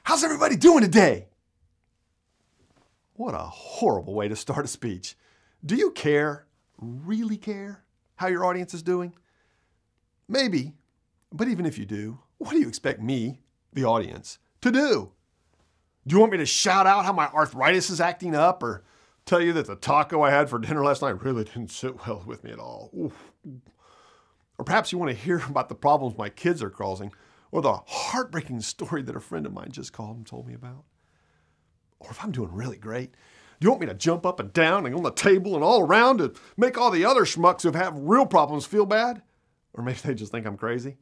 How's everybody doing today? What a horrible way to start a speech. Do you care, really care, how your audience is doing? Maybe, but even if you do, what do you expect me, the audience, to do? Do you want me to shout out how my arthritis is acting up, or tell you that the taco I had for dinner last night really didn't sit well with me at all? Oof. Or perhaps you want to hear about the problems my kids are causing, or the heartbreaking story that a friend of mine just called and told me about. Or if I'm doing really great, do you want me to jump up and down and on the table and all around to make all the other schmucks who have real problems feel bad? Or maybe they just think I'm crazy.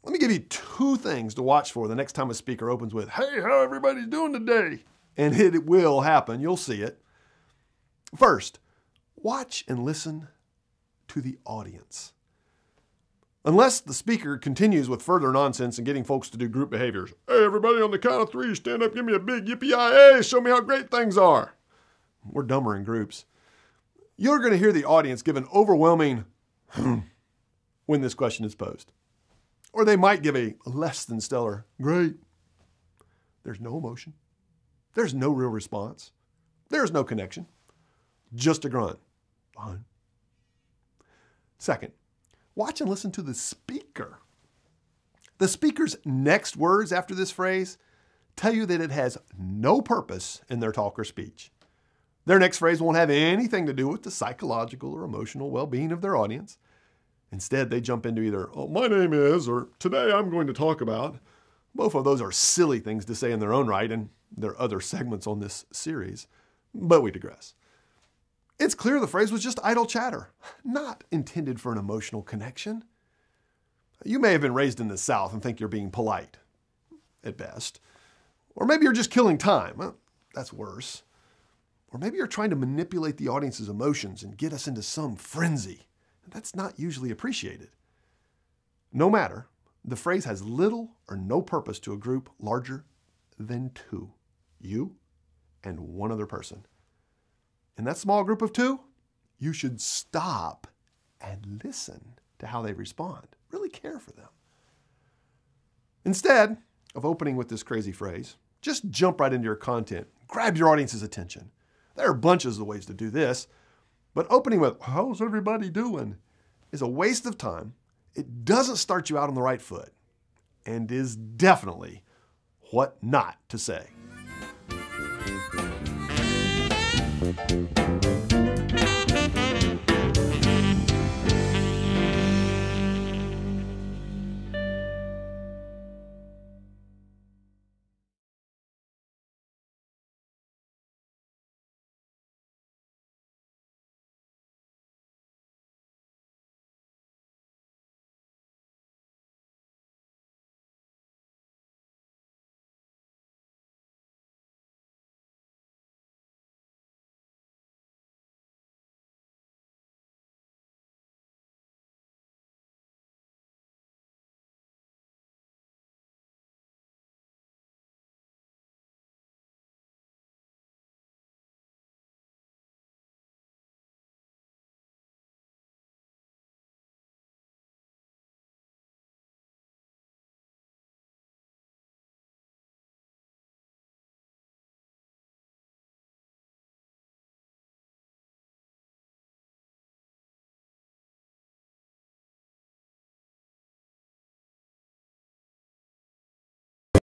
Let me give you 2 things to watch for the next time a speaker opens with, "Hey, how everybody's doing today?" And it will happen. You'll see it. First, watch and listen to the audience. Unless the speaker continues with further nonsense and getting folks to do group behaviors. "Hey, everybody, on the count of 3, stand up, give me a big yippee-yi-yay, show me how great things are." We're dumber in groups. You're going to hear the audience give an overwhelming when this question is posed. Or they might give a less than stellar great. There's no emotion. There's no real response. There's no connection. Just a grunt. Fine. Second, watch and listen to the speaker. The speaker's next words after this phrase tell you that it has no purpose in their talk or speech. Their next phrase won't have anything to do with the psychological or emotional well-being of their audience. Instead, they jump into either, "Oh, my name is," or "today I'm going to talk about." Both of those are silly things to say in their own right, and there are other segments on this series, but we digress. It's clear the phrase was just idle chatter, not intended for an emotional connection. You may have been raised in the South and think you're being polite, at best. Or maybe you're just killing time. Well, that's worse. Or maybe you're trying to manipulate the audience's emotions and get us into some frenzy. That's not usually appreciated. No matter, the phrase has little or no purpose to a group larger than 2, you and one other person. In that small group of 2, you should stop and listen to how they respond. Really care for them. Instead of opening with this crazy phrase, just jump right into your content. Grab your audience's attention. There are bunches of ways to do this, but opening with, "How's everybody doing?" is a waste of time. It doesn't start you out on the right foot, and is definitely what not to say.